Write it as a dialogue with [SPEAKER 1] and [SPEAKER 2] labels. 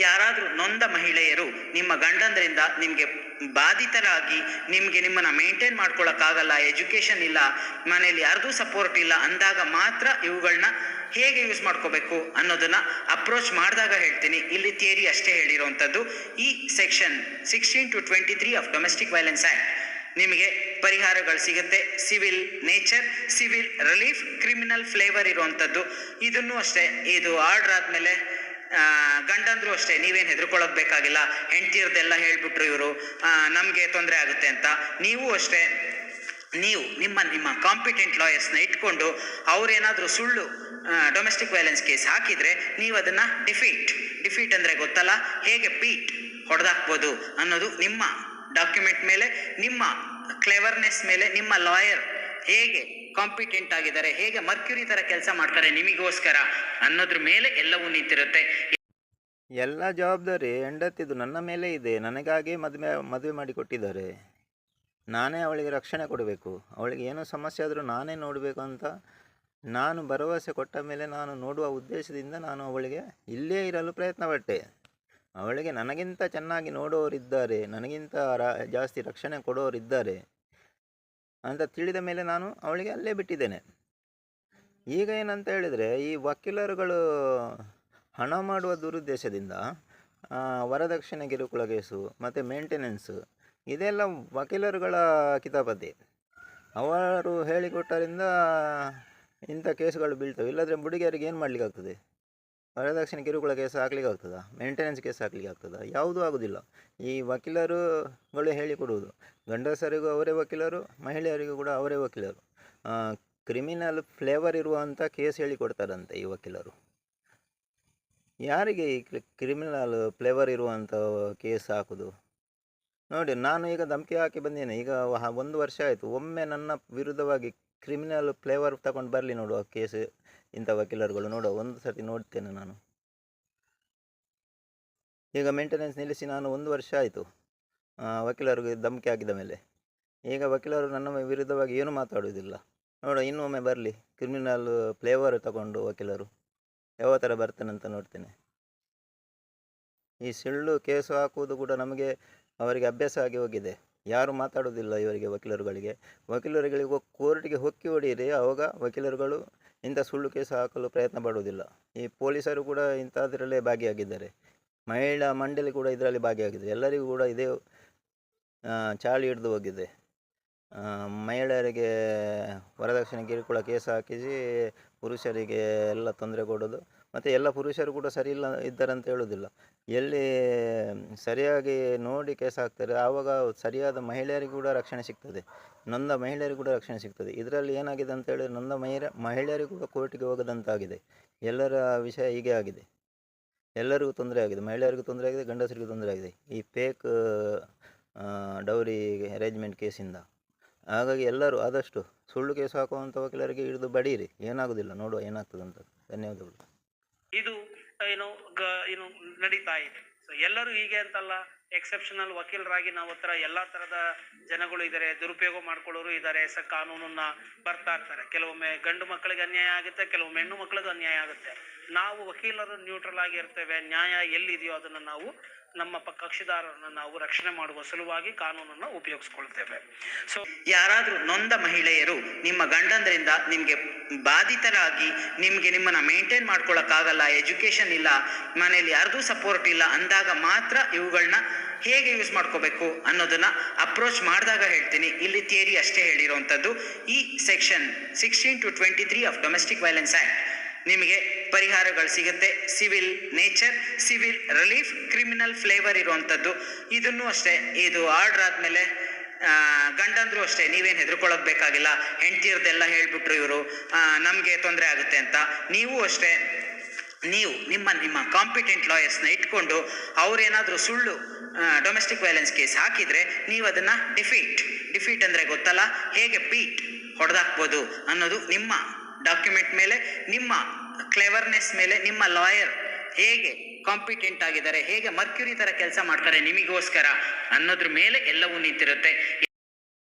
[SPEAKER 1] ಯಾರಾದರೂ ನೊಂದ ಮಹಿಳೆಯರು ನಿಮ್ಮ ಗಂಡಂದ್ರಿಂದ ನಿಮಗೆ ಬಾಧಿತರಾಗಿ ನಿಮ್ಮನ್ನ ಮೇಂಟೈನ್ ಮಾಡ್ಕೊಳಕ್ಕಾಗಲ್ಲ, ಎಜುಕೇಶನ್ ಇಲ್ಲ, ಮನೇಲಿ ಯಾರ್ದೂ ಸಪೋರ್ಟ್ ಇಲ್ಲ ಅಂದಾಗ ಮಾತ್ರ ಇವುಗಳನ್ನ ಹೇಗೆ ಯೂಸ್ ಮಾಡ್ಕೋಬೇಕು ಅನ್ನೋದನ್ನ ಅಪ್ರೋಚ್ ಮಾಡಿದಾಗ ಹೇಳ್ತೀನಿ. ಇಲ್ಲಿ ಥಿಯರಿ ಅಷ್ಟೇ ಹೇಳಿರುವಂಥದ್ದು. ಈ section 16 to 23 of domestic violence act ನಿಮಗೆ ಪರಿಹಾರಗಳು ಸಿಗುತ್ತೆ. Civil nature, civil relief, criminal flavour ಇರುವಂಥದ್ದು. ಇದನ್ನು ಅಷ್ಟೇ, ಇದು ಆರ್ಡರ್ ಆದಮೇಲೆ ಗಂಡಂದ್ರು ಅಷ್ಟೇ ನೀವೇನು ಹೆದರ್ಕೊಳ್ಳೋಕ್ ಬೇಕಾಗಿಲ್ಲ. ಹೆಂಡ್ತಿಯರ್ದೆಲ್ಲ ಹೇಳ್ಬಿಟ್ರು ಇವರು ನಮಗೆ ತೊಂದರೆ ಆಗುತ್ತೆ ಅಂತ. ನೀವು ಅಷ್ಟೇ, ನೀವು ನಿಮ್ಮ ಕಾಂಪಿಟೆಂಟ್ ಲಾಯರ್ಸ್ನ ಇಟ್ಕೊಂಡು ಅವ್ರೇನಾದರೂ ಸುಳ್ಳು ಡೊಮೆಸ್ಟಿಕ್ ವೈಲೆನ್ಸ್ ಕೇಸ್ ಹಾಕಿದರೆ ನೀವು ಅದನ್ನ ಡಿಫೀಟ್ ಅಂದರೆ ಗೊತ್ತಲ್ಲ, ಹೇಗೆ ಬೀಟ್ ಹೊಡೆದಾಕ್ಬೋದು ಅನ್ನೋದು ನಿಮ್ಮ ಡಾಕ್ಯುಮೆಂಟ್ ಮೇಲೆ, ನಿಮ್ಮ ಕ್ಲೆವರ್ನೆಸ್ ಮೇಲೆ, ನಿಮ್ಮ ಲಾಯರ್ ಹೇಗೆ ಕಾಂಪಿಟೆಂಟ್ ಆಗಿದ್ದಾರೆ, ಹೇಗೆ ಮರ್ಕ್ಯುರಿ ತರ ಕೆಲಸ ಮಾಡ್ತಾರೆ ನಿಮಗೋಸ್ಕರ ಅನ್ನೋದ್ರ ಮೇಲೆ ಎಲ್ಲವೂ ನಿಂತಿರುತ್ತೆ.
[SPEAKER 2] ಎಲ್ಲ ಜವಾಬ್ದಾರಿ ಹೆಂಡತಿದು ನನ್ನ ಮೇಲೆ ಇದೆ. ನನಗಾಗಿ ಮದುವೆ ಮಾಡಿಕೊಟ್ಟಿದ್ದಾರೆ. ನಾನೇ ಅವಳಿಗೆ ರಕ್ಷಣೆ ಕೊಡಬೇಕು. ಅವಳಿಗೆ ಏನೋ ಸಮಸ್ಯೆ ಆದರೂ ನಾನೇ ನೋಡಬೇಕು ಅಂತ ನಾನು ಭರವಸೆ ಕೊಟ್ಟ ಮೇಲೆ ನಾನು ನೋಡುವ ಉದ್ದೇಶದಿಂದ ನಾನು ಅವಳಿಗೆ ಇಲ್ಲೇ ಇರಲು ಪ್ರಯತ್ನ ಪಟ್ಟೆ. ಅವಳಿಗೆ ನನಗಿಂತ ಚೆನ್ನಾಗಿ ನೋಡೋರಿದ್ದಾರೆ, ನನಗಿಂತ ಜಾಸ್ತಿ ರಕ್ಷಣೆ ಕೊಡೋರಿದ್ದಾರೆ ಅಂತ ತಿಳಿದ ಮೇಲೆ ನಾನು ಅವಳಿಗೆ ಅಲ್ಲೇ ಬಿಟ್ಟಿದ್ದೇನೆ. ಈಗ ಏನಂತ ಹೇಳಿದರೆ, ಈ ವಕೀಲರುಗಳು ಹಣ ಮಾಡುವ ದುರುದ್ದೇಶದಿಂದ ವರದಕ್ಷಿಣೆ ಕಿರುಕುಳ ಕೇಸು ಮತ್ತು ಮೇಂಟೆನೆನ್ಸು ಇದೆಲ್ಲ ವಕೀಲರುಗಳ ಕಿತಾಪತಿ. ಅವರು ಹೇಳಿಕೊಟ್ಟರಿಂದ ಇಂಥ ಕೇಸುಗಳು ಬೀಳ್ತವೆ. ಇಲ್ಲಾಂದರೆ ಹುಡುಗಿಯರಿಗೆ ಏನು ಮಾಡಲಿಕ್ಕಾಗ್ತದೆ? ವರದಕ್ಷಿಣೆ ಕಿರುಕುಳ ಕೇಸ್ ಹಾಕ್ಲಿಕ್ಕೆ ಆಗ್ತದಾ? ಮೇಂಟೆನೆನ್ಸ್ ಕೇಸ್ ಹಾಕ್ಲಿಕ್ಕೆ ಆಗ್ತದಾ? ಯಾವುದೂ ಆಗೋದಿಲ್ಲ. ಈ ವಕೀಲರುಗಳು ಹೇಳಿಕೊಡುವುದು. ಗಂಡಸರಿಗೂ ಅವರೇ ವಕೀಲರು, ಮಹಿಳೆಯರಿಗೂ ಕೂಡ ಅವರೇ ವಕೀಲರು. ಕ್ರಿಮಿನಲ್ ಫ್ಲೇವರ್ ಇರುವಂಥ ಕೇಸ್ ಹೇಳಿಕೊಡ್ತಾರಂತೆ ಈ ವಕೀಲರು. ಯಾರಿಗೆ ಈ ಕ್ರಿಮಿನಲ್ ಫ್ಲೇವರ್ ಇರುವಂಥ ಕೇಸ್ ಹಾಕೋದು? ನೋಡಿ, ನಾನು ಈಗ ಧಮಕಿ ಹಾಕಿ ಬಂದೇನೆ. ಈಗ 1 ವರ್ಷ ಆಯಿತು. ಒಮ್ಮೆ ನನ್ನ ವಿರುದ್ಧವಾಗಿ ಕ್ರಿಮಿನಲ್ ಫ್ಲೇವರ್ ತಗೊಂಡು ಬರಲಿ ನೋಡುವ ಕೇಸ್ ಇಂಥ ವಕೀಲರುಗಳು. ನೋಡುವ, ಒಂದು ಸರ್ತಿ ನೋಡ್ತೇನೆ ನಾನು. ಈಗ ಮೇಂಟೆನೆನ್ಸ್ ನಿಲ್ಲಿಸಿ ನಾನು 1 ವರ್ಷ ಆಯಿತು ವಕೀಲರಿಗೆ ಧಮಕಿ ಹಾಕಿದ ಮೇಲೆ. ಈಗ ವಕೀಲರು ನನ್ನ ವಿರುದ್ಧವಾಗಿ ಏನೂ ಮಾತಾಡೋದಿಲ್ಲ. ನೋಡುವ, ಇನ್ನೊಮ್ಮೆ ಬರಲಿ ಕ್ರಿಮಿನಲ್ ಫ್ಲೇವರ್ ತಗೊಂಡು ವಕೀಲರು ಯಾವ ಥರ ಬರ್ತಾನಂತ ನೋಡ್ತೇನೆ. ಈ ಸುಳ್ಳು ಕೇಸು ಹಾಕುವುದು ಕೂಡ ಅವರಿಗೆ ಅಭ್ಯಾಸ ಆಗಿ ಹೋಗಿದೆ. ಯಾರು ಮಾತಾಡೋದಿಲ್ಲ ಇವರಿಗೆ, ವಕೀಲರುಗಳಿಗೆ ಕೋರ್ಟಿಗೆ ಹೊಕ್ಕಿ ಹೊಡೆಯಿರಿ, ಆವಾಗ ವಕೀಲರುಗಳು ಇಂಥ ಸುಳ್ಳು ಕೇಸು ಹಾಕಲು ಪ್ರಯತ್ನ ಪಡುವುದಿಲ್ಲ. ಈ ಪೊಲೀಸರು ಕೂಡ ಇಂಥದ್ರಲ್ಲೇ ಭಾಗಿಯಾಗಿದ್ದಾರೆ. ಮಹಿಳಾ ಮಂಡಳಿ ಕೂಡ ಇದರಲ್ಲಿ ಭಾಗಿಯಾಗಿದೆ. ಎಲ್ಲರಿಗೂ ಕೂಡ ಇದೇ ಚಾಳಿ ಹಿಡಿದು ಹೋಗಿದೆ. ಮಹಿಳೆಯರಿಗೆ ವರದಕ್ಷಿಣೆ ಕಿರುಕುಳ ಕೇಸ್ ಹಾಕಿಸಿ ಪುರುಷರಿಗೆ ಎಲ್ಲ ತೊಂದರೆ ಕೊಡೋದು. ಮತ್ತು ಎಲ್ಲ ಪುರುಷರು ಕೂಡ ಸರಿ ಇಲ್ಲ ಇದ್ದಾರಂತ ಹೇಳೋದಿಲ್ಲ. ಎಲ್ಲಿ ಸರಿಯಾಗಿ ನೋಡಿ ಕೇಸ್ ಹಾಕ್ತಾರೆ ಆವಾಗ ಸರಿಯಾದ ಮಹಿಳೆಯರಿಗೂ ಕೂಡ ರಕ್ಷಣೆ ಸಿಗ್ತದೆ, ನೊಂದ ಮಹಿಳೆಯರಿಗೂ ಕೂಡ ರಕ್ಷಣೆ ಸಿಗ್ತದೆ. ಇದರಲ್ಲಿ ಏನಾಗಿದೆ ಅಂತ ಹೇಳಿದ್ರೆ, ನೊಂದ ಮಹಿಳೆಯರಿಗೂ ಕೂಡ ಕೋರ್ಟಿಗೆ ಹೋಗದಂತಾಗಿದೆ. ಎಲ್ಲರ ವಿಷಯ ಹೀಗೆ ಆಗಿದೆ. ಎಲ್ಲರಿಗೂ ತೊಂದರೆ ಆಗಿದೆ. ಮಹಿಳೆಯರಿಗೂ ತೊಂದರೆ ಆಗಿದೆ, ಗಂಡಸರಿಗೂ ತೊಂದರೆ ಆಗಿದೆ ಈ ಫೇಕ್ ಡೌರಿ ಅರೇಂಜ್ಮೆಂಟ್ ಕೇಸಿಂದ. ಹಾಗಾಗಿ ಎಲ್ಲರೂ ಆದಷ್ಟು ಸುಳ್ಳು ಕೇಸು ಹಾಕುವಂಥ ವಕೀಲರಿಗೆ ಹಿಡಿದು ಬಡೀರಿ, ಏನಾಗೋದಿಲ್ಲ. ನೋಡುವ ಏನಾಗ್ತದಂತ. ಧನ್ಯವಾದಗಳು.
[SPEAKER 3] ಇದು ಏನು ನಡೀತಾ ಇದೆ. ಸೊ ಎಲ್ಲರೂ ಹೀಗೆ ಅಂತಲ್ಲ, ಎಕ್ಸೆಪ್ಷನಲ್ ವಕೀಲರಾಗಿ ನಾವು ಹತ್ರ ಎಲ್ಲಾ ತರದ ಜನಗಳು ಇದ್ದಾರೆ, ದುರುಪಯೋಗ ಮಾಡ್ಕೊಳ್ಳೋರು ಇದ್ದಾರೆ. ಕಾನೂನನ್ನ ಬರ್ತಾ ಇರ್ತಾರೆ. ಕೆಲವೊಮ್ಮೆ ಗಂಡು ಮಕ್ಕಳಿಗೆ ಅನ್ಯಾಯ ಆಗುತ್ತೆ, ಕೆಲವೊಮ್ಮೆ ಹೆಣ್ಣು ಮಕ್ಕಳಿಗೆ ಅನ್ಯಾಯ ಆಗುತ್ತೆ. ನಾವು ವಕೀಲರು ನ್ಯೂಟ್ರಲ್ ಆಗಿ ಇರ್ತೇವೆ. ನ್ಯಾಯ ಎಲ್ಲಿದೆಯೋ ಅದನ್ನ ನಾವು ನಮ್ಮ ಕಕ್ಷಿದಾರರನ್ನ ನಾವು ರಕ್ಷಣೆ ಮಾಡುವ ಸಲುವಾಗಿ ಕಾನೂನನ್ನು ಉಪಯೋಗಿಸ್ಕೊಳ್ತೇವೆ.
[SPEAKER 1] ಸೊ ಯಾರಾದರೂ ನೊಂದ ಮಹಿಳೆಯರು ನಿಮ್ಮ ಗಂಡಂದ್ರಿಂದ ನಿಮಗೆ ಬಾಧಿತರಾಗಿ ನಿಮ್ಮನ್ನ ಮೇಂಟೈನ್ ಮಾಡ್ಕೊಳಕ್ಕಾಗಲ್ಲ, ಎಜುಕೇಶನ್ ಇಲ್ಲ, ಮನೇಲಿ ಯಾರ್ದೂ ಸಪೋರ್ಟ್ ಇಲ್ಲ ಅಂದಾಗ ಮಾತ್ರ ಇವುಗಳನ್ನ ಹೇಗೆ ಯೂಸ್ ಮಾಡ್ಕೋಬೇಕು ಅನ್ನೋದನ್ನ ಅಪ್ರೋಚ್ ಮಾಡಿದಾಗ ಹೇಳ್ತೀನಿ. ಇಲ್ಲಿ ಥಿಯರಿ ಅಷ್ಟೇ ಹೇಳಿರುವಂಥದ್ದು. ಈ section 16 to 23 of domestic violence act ನಿಮಗೆ ಪರಿಹಾರಗಳು ಸಿಗುತ್ತೆ. Civil nature, civil relief, criminal flavour ಇರುವಂಥದ್ದು. ಇದನ್ನು ಅಷ್ಟೇ, ಇದು ಆರ್ಡರ್ ಆದಮೇಲೆ ಗಂಡಂದ್ರು ಅಷ್ಟೇ ನೀವೇನು ಹೆದರ್ಕೊಳ್ಳೋಕ್ ಬೇಕಾಗಿಲ್ಲ. ಹೆಂಡ್ತಿಯರ್ದೆಲ್ಲ ಹೇಳ್ಬಿಟ್ರು ಇವರು ನಮಗೆ ತೊಂದರೆ ಆಗುತ್ತೆ ಅಂತ. ನೀವು ಅಷ್ಟೇ, ನೀವು ನಿಮ್ಮ ಕಾಂಪಿಟೆಂಟ್ ಲಾಯರ್ಸ್ನ ಇಟ್ಕೊಂಡು ಅವ್ರೇನಾದರೂ ಸುಳ್ಳು ಡೊಮೆಸ್ಟಿಕ್ ವೈಲೆನ್ಸ್ ಕೇಸ್ ಹಾಕಿದರೆ ನೀವು ಅದನ್ನ ಡಿಫೀಟ್ ಅಂದರೆ ಗೊತ್ತಲ್ಲ, ಹೇಗೆ ಬೀಟ್ ಹೊಡೆದಾಕ್ಬೋದು ಅನ್ನೋದು ನಿಮ್ಮ ಡಾಕ್ಯುಮೆಂಟ್ ಮೇಲೆ, ನಿಮ್ಮ ಕ್ಲೆವರ್ನೆಸ್ ಮೇಲೆ, ನಿಮ್ಮ ಲಾಯರ್ ಹೇಗೆ ಕಾಂಪಿಟೆಂಟ್ ಆಗಿದ್ದಾರೆ, ಹೇಗೆ ಮರ್ಕ್ಯುರಿ ತರ ಕೆಲಸ ಮಾಡ್ತಾರೆ ನಿಮಗೋಸ್ಕರ ಅನ್ನೋದ್ರ ಮೇಲೆ ಎಲ್ಲವೂ ನಿಂತಿರುತ್ತೆ.